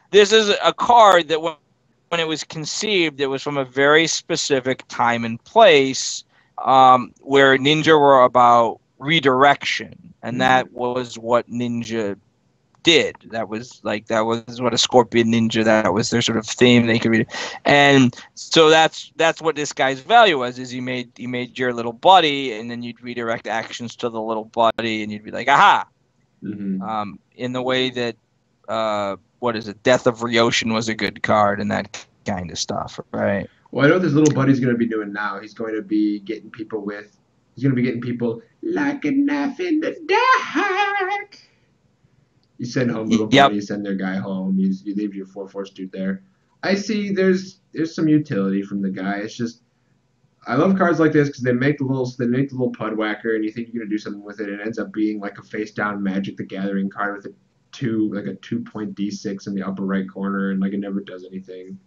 this is a card that when it was conceived, it was from a very specific time and place, where ninja were about redirection, and that was what ninja did. That was what a scorpion ninja, that was their sort of theme. They could read it. And so that's what this guy's value was, is you made your little buddy, and then you'd redirect actions to the little buddy, and you'd be like, aha. In the way that what is it, Death of Ryoshin was a good card, and that kind of stuff, right? Well, I know what this little buddy's going to be doing now. He's going to be getting people like a knife in the dark. You send home little buddies, send their guy home. You leave your 4/4 dude there. I see there's some utility from the guy. It's just, I love cards like this because they make the little pud whacker, and you think you're gonna do something with it, and it ends up being like a face down Magic the Gathering card with a 2-point D6 in the upper right corner, and like it never does anything.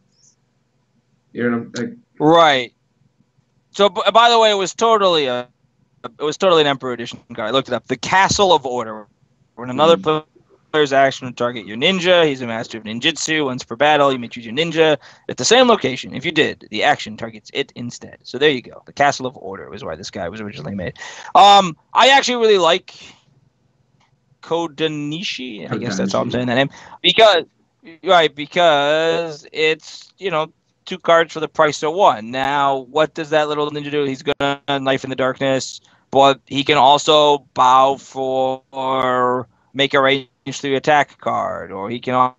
You know what I'm like? Right. So, by the way, it was totally an Emperor Edition card. I looked it up. The Castle of Order. When another player's action to target your ninja, he's a master of ninjutsu. Once per battle, you may choose your ninja at the same location. If you did, the action targets it instead. So there you go. The Castle of Order was why this guy was originally made. I actually really like Kodanishi. I guess that's how I'm saying that name. Because it's, 2 cards for the price of 1. Now, what does that little ninja do? He's gonna Knife in the Darkness, but he can also bow for make a range 3 attack card, or he can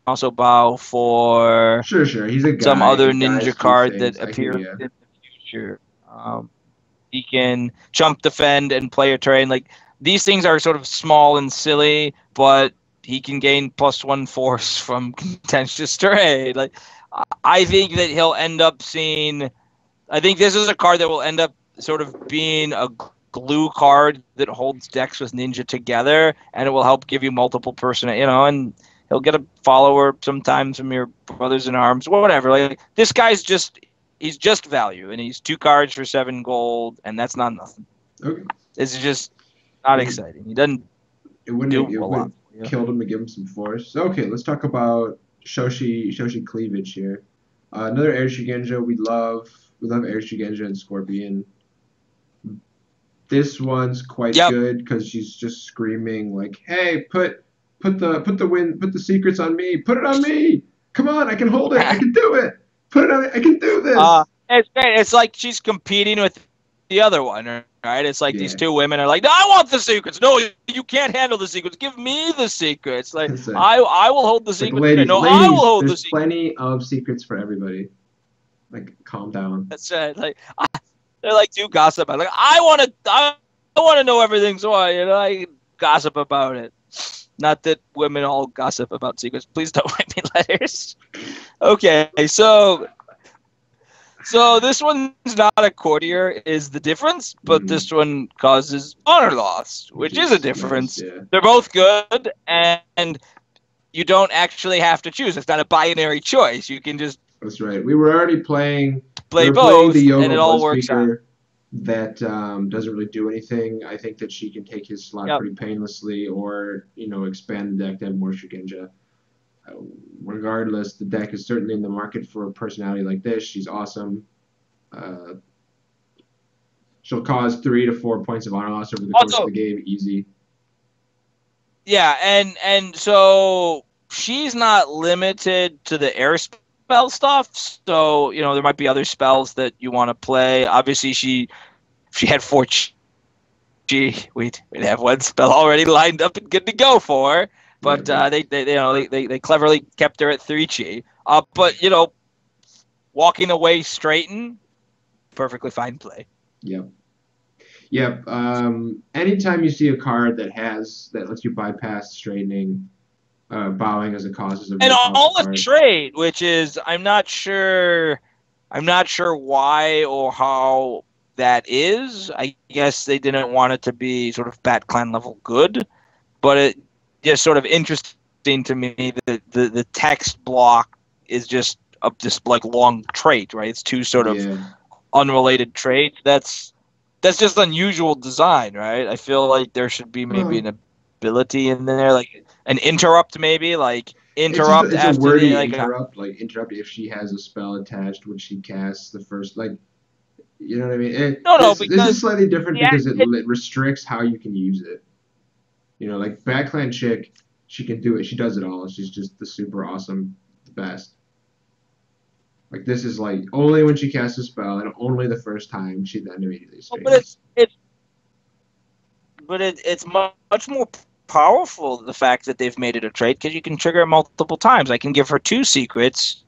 also bow for sure. He's a guy. Some other ninja card that appears in the future. He can jump, defend, and play a terrain. Like, these things are sort of small and silly, but he can gain +1 force from contentious terrain. Like, I think that he'll end up seeing. I think this is a card that will end up sort of being a glue card that holds decks with ninja together, and it will help give you multiple and he'll get a follower sometimes from your brothers in arms, whatever. Like, this guy's he's just value, and he's 2 cards for 7 gold, and that's not nothing. Okay. It's just not exciting. He doesn't do a lot. Killed him to give him some force. Okay, let's talk about Shoshi Cleavage here. Another Air Shugenja. We love Air Shugenja and Scorpion. This one's quite good because she's just screaming like, "Hey, put the secrets on me. Put it on me. Come on, I can hold it. I can do it. Put it on me. I can do this." It's great. It's like she's competing with the other one, right? It's like these 2 women are like, "No, I want the secrets. No, you can't handle the secrets. Give me the secrets. Like, I will hold the secrets. Ladies, I will hold the secrets." There's plenty of secrets for everybody. Like, calm down. That's right. Like, they're like 2 gossip. Like, I want to know everything, so I gossip about it. Not that women all gossip about secrets. Please don't write me letters. Okay, so this one's not a courtier is the difference, but this one causes honor loss, which is a difference. Nice, yeah. They're both good, and you don't actually have to choose. It's not a binary choice. You can just... That's right. We were already playing both, the and it all works out. That doesn't really do anything. I think that she can take his slot pretty painlessly, or expand the deck to have more Shugenja. Regardless, the deck is certainly in the market for a personality like this. She's awesome. She'll cause 3 to 4 points of honor loss over the course of the game, easy. Yeah, and so she's not limited to the air spell stuff. So there might be other spells that you want to play. Obviously, she had 4 we'd have 1 spell already lined up and good to go for her. But they cleverly kept her at 3 chi. But walking away straighten, perfectly fine play. Yep. Anytime you see a card that lets you bypass straightening, bowing as a cause is a and all the trade, which is I'm not sure I'm not sure why or how that is. I guess they didn't want it to be sort of BatClan level good, but it just sort of interesting to me that the text block is just a this like long trait, right? It's two sort of Yeah. unrelated traits. That's just unusual design, right? I feel like there should be maybe Well, an ability in there, like an interrupt, maybe like it's just interrupt it's a after the wordy like. interrupt, like interrupt if she has a spell attached when she casts the first, like, you know what I mean? No, This because is slightly different yeah, because it restricts how you can use it. You know, like Backland Chick, she can do it. She does it all. She's just the super awesome, the best. Like this is like only when she casts a spell and only the first time she then immediately but strings. it's much more powerful the fact that they've made it a trait because you can trigger it multiple times. I can give her two secrets,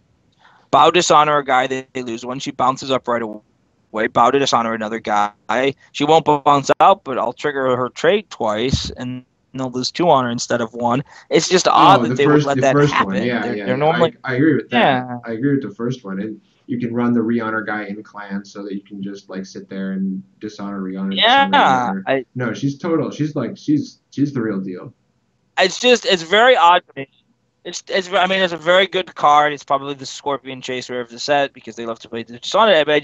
bow dishonor a guy that they lose one. She bounces up right away. Bow to dishonor another guy. She won't bounce out, but I'll trigger her trait twice, and they'll lose two honor instead of one. It's just odd Oh, that they would let the that first one, happen. yeah, yeah, They're yeah. normally I agree with that. yeah I agree with the first one, and you can run the re-honor guy in clan so that you can just like sit there and dishonor, yeah. re-honor. No, she's total. She's like she's the real deal. It's very odd to me. I mean it's a very good card. It's probably the Scorpion Chaser of the set because they love to play the Sonic. But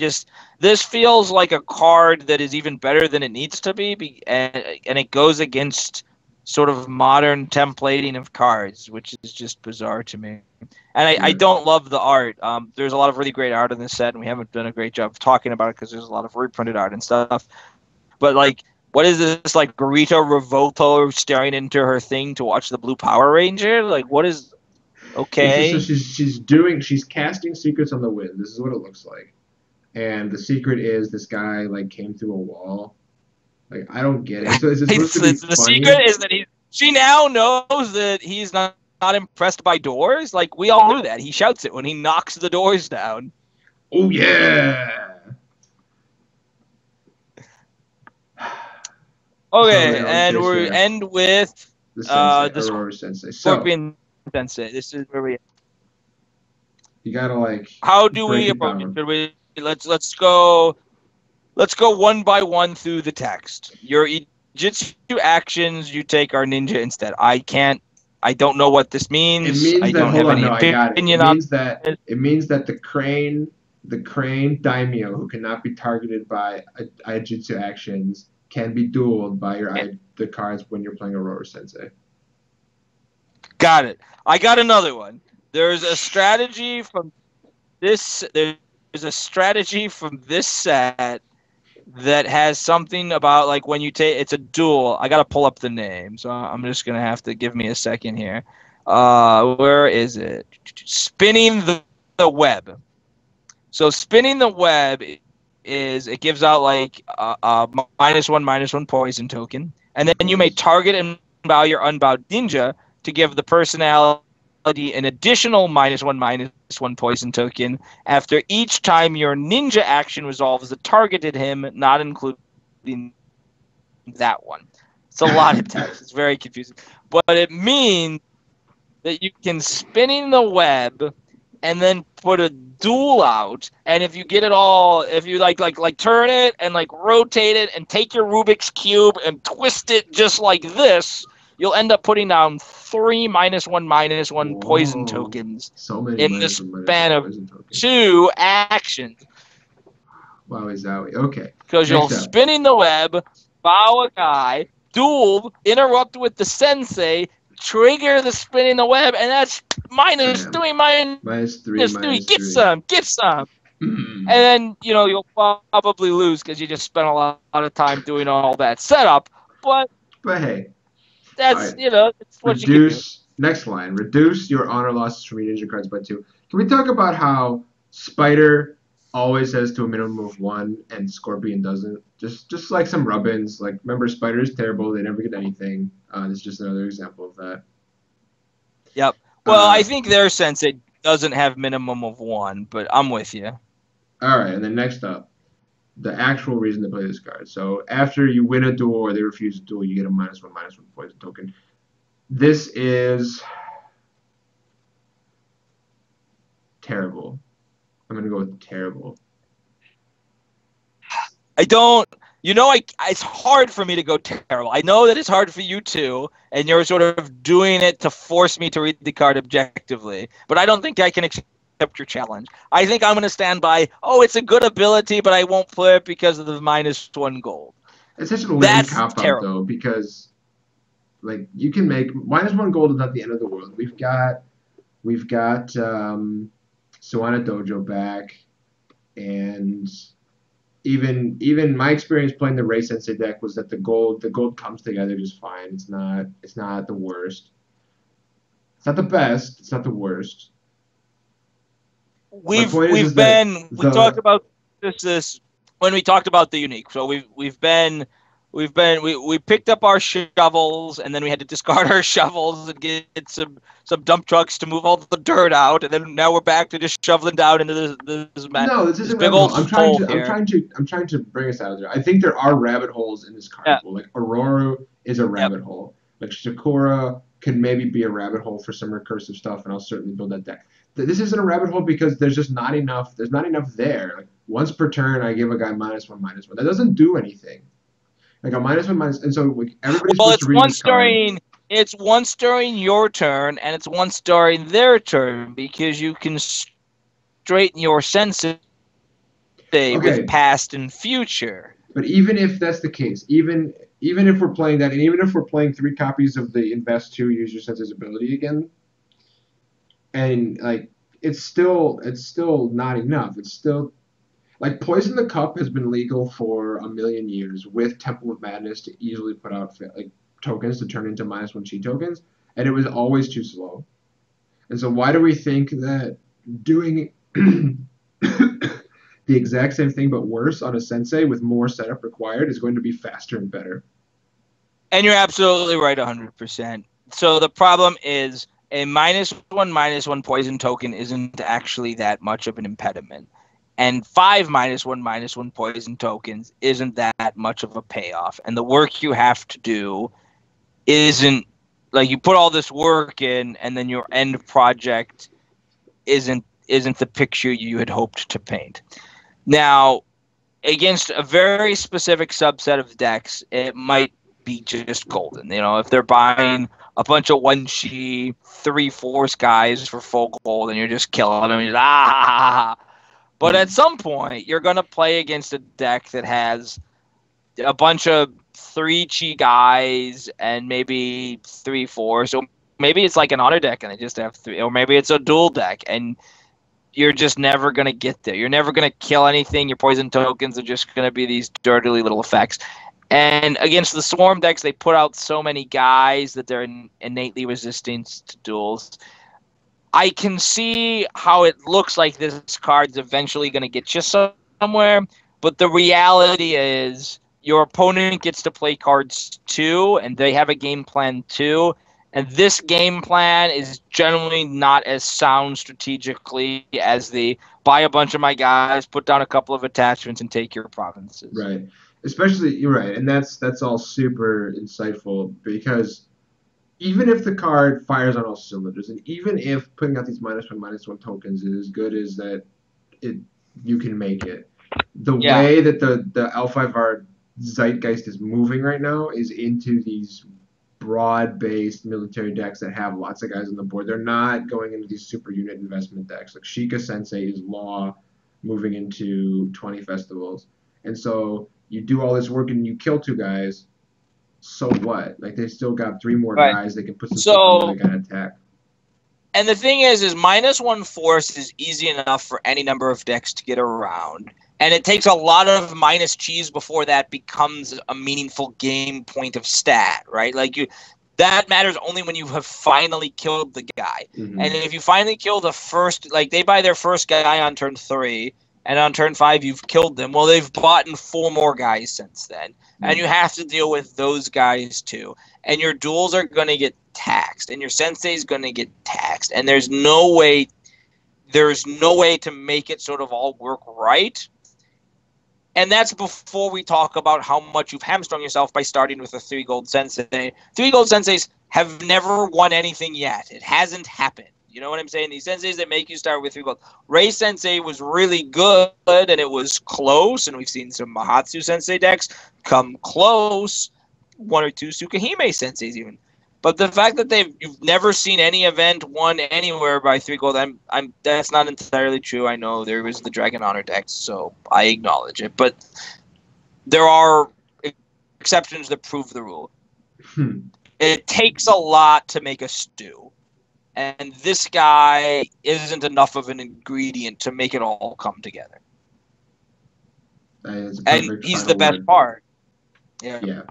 this feels like a card that is even better than it needs to and it goes against sort of modern templating of cards, which is just bizarre to me. And I Yeah. don't love the art. There's a lot of really great art in this set, and we haven't done a great job of talking about it because there's a lot of reprinted art and stuff. But like, what is this like Garita Revolto staring into her thing to watch the Blue Power Ranger? Like, what is So okay? she's casting secrets on the wind. This is what it looks like, and the secret is this guy like came through a wall. Like I don't get it. So is it supposed to be The secret funny? is that she now knows that he's not impressed by doors. Like we all knew that. He shouts it when he knocks the doors down. Oh yeah. So Okay, then and we Chaser, end with the sensei, the Aurora Sensei. So Scorpion Sensei. This is where we. you gotta like How do break we it approach it? down. Should we let's go one by one through the text. Your Jitsu actions you take are ninja instead. I don't know what this It means. means I that don't hold have on, any no, I got it. opinion on it. It means that the crane daimyo who cannot be targeted by Aijutsu actions can be dueled by the cards when you're playing Aurora Sensei. Got it. I got another one. There's a strategy from this. There's a strategy from this set that has something about like when you take it's a duel. I gotta pull up the name, so I'm just gonna have to give me a second here. Where is it? Spinning the web. So spinning the web is it gives out like a -1/-1 poison token, and then you may Nice. target and bow your unbowed ninja to give the personality an additional -1/-1 poison token after each time your ninja action resolves that targeted him, not including that one. It's a lot of text. It's very confusing, but it means that you can spinning the web and then put a duel out, and if you get it all, if you like turn it and like rotate it and take your Rubik's cube and twist it just like this, you'll end up putting down 3 -1/-1 poison Whoa. tokens So many in the -1/-1 span of poison tokens. 2 actions Wow, is that okay. because you'll Next up. spinning the web, bow a guy, duel, interrupt with the sensei, trigger the spinning the web, and that's Bam. -3, -3, -3. -3. Get some. And then, you'll probably lose because you just spent a lot of time doing all that setup. But But hey, all that's, right. it's what you can do. Next line. Reduce your honor losses from your ninja cards by 2. Can we talk about how Spider always says to a minimum of 1 and Scorpion doesn't? Just like some rub-ins. Like, remember, Spider is terrible. They never get anything. This is just another example of that. Yep. Well, I think their sensei doesn't have minimum of 1, but I'm with you. All right, and then next up, the actual reason to play this card. So after you win a duel or they refuse a duel, you get a -1/-1 poison token. This is terrible. I'm going to go with terrible. I don't. It's hard for me to go terrible. I know that it's hard for you too, and you're sort of doing it to force me to read the card objectively. But I don't think I can accept your challenge. I think I'm going to stand by, it's a good ability, but I won't play it because of the -1 gold. It's such a lame cop-out, though, because like you can make -1 gold is not the end of the world. We've got Suana Dojo back, and even my experience playing the Rei Sensei deck was that the gold comes together just fine. It's not the worst. It's not the best. It's not the worst. We talked about this when we talked about the unique. So we picked up our shovels, and then we had to discard our shovels and get some dump trucks to move all the dirt out, and then now we're back to just shoveling down into this No, this isn't big old hole. I'm trying to bring us out of there. I think there are rabbit holes in this card pool. Like Aurora is a rabbit hole. Like Sakura could maybe be a rabbit hole for some recursive stuff, and I'll certainly build that deck. This isn't a rabbit hole because there's just not enough. There's not enough there. Like once per turn, I give a guy -1/-1. That doesn't do anything. Like a -1/-, and so like, everybody's supposed to read this card. It's once during your turn, and it's once during their turn, because you can straighten your sensei with past and future. But even if that's the case, even if we're playing that, and even if we're playing 3 copies of the Invest 2 Use Your Sensei's ability again, and like it's still not enough. It's still like Poison the Cup has been legal for a million years with Temple of Madness to easily put out like tokens to turn into -1 chi tokens, and it was always too slow. And so why do we think that doing the exact same thing but worse on a sensei with more setup required is going to be faster and better? And you're absolutely right 100%. So the problem is a -1/-1 poison token isn't actually that much of an impediment. And 5 -1/-1 poison tokens isn't that much of a payoff. And the work you have to do isn't like you put all this work in, and then your end project isn't the picture you had hoped to paint. Now, against a very specific subset of decks, it might be just golden. You know, if they're buying a bunch of 1-chi 3/4 guys for full gold, and you're just killing them, you're But at some point, you're going to play against a deck that has a bunch of 3-chi guys and maybe 3/4. So maybe it's like an honor deck and they just have 3, or maybe it's a dual deck and you're just never going to get there. You're never going to kill anything. Your poison tokens are just going to be these dirtily little effects. And against the swarm decks, they put out so many guys that they're innately resistant to duels. I can see how it looks like this card's eventually going to get you somewhere, but the reality is your opponent gets to play cards too, and they have a game plan too, and this game plan is generally not as sound strategically as the buy a bunch of my guys, put down a couple of attachments, and take your provinces. Right. Especially, you're right, and that's all super insightful, because even if the card fires on all cylinders, and even if putting out these -1/-1 tokens is as good as that, you can make it. The way that the L5R zeitgeist is moving right now is into these broad-based military decks that have lots of guys on the board. They're not going into these super unit investment decks. Like Sheikah Sensei is law moving into 20 festivals. And so you do all this work and you kill 2 guys. So what? Like they still got 3 more guys they can put some stuff on they can attack. And the thing is -1 force is easy enough for any number of decks to get around. And it takes a lot of -chis before that becomes a meaningful game point of stat, right? Like that matters only when you have finally killed the guy. Mm-hmm. And if you finally kill the first, like they buy their first guy on turn 3, and on turn 5 you've killed them. Well, they've bought in 4 more guys since then. Mm-hmm. And you have to deal with those guys too. And your duels are going to get taxed, and your sensei is going to get taxed. And there's no way to make it sort of all work right. And that's before we talk about how much you've hamstrung yourself by starting with a 3 gold sensei. 3 gold senseis have never won anything yet. It hasn't happened. You know what I'm saying? These senseis that make you start with 3 gold. Rei Sensei was really good, and it was close, and we've seen some Mahatsu Sensei decks come close, 1 or 2 Tsukahime Senseis even. But the fact that you've never seen any event won anywhere by 3 gold, that's not entirely true. I know there was the Dragon Honor deck, so I acknowledge it. But there are exceptions that prove the rule. It takes a lot to make a stew. And this guy isn't enough of an ingredient to make it all come together. And he's the best part. Yeah.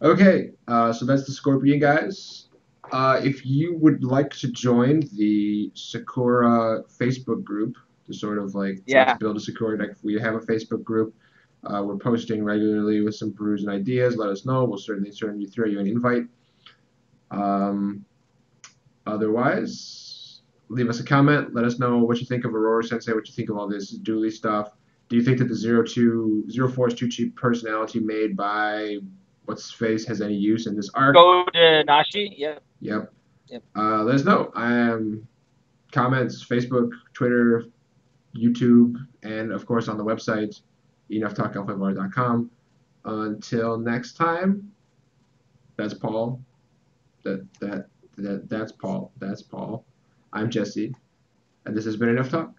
Okay, so that's the Scorpion guys. If you would like to join the Sakura Facebook group to sort of like let's build a Sakura deck, we have a Facebook group. We're posting regularly with some brews and ideas. Let us know. We'll certainly throw you an invite. Otherwise, leave us a comment. Let us know what you think of Aurora Sensei, what you think of all this Dooley stuff. Do you think that the 0-4 is too cheap personality made by what's face has any use in this arc? Go to Nashi. Yep. Let us know. Comments, Facebook, Twitter, YouTube, and of course on the website, enoughtalkalphabar.com. Until next time, that's Paul. That's Paul. I'm Jesse, and this has been Enough Talk.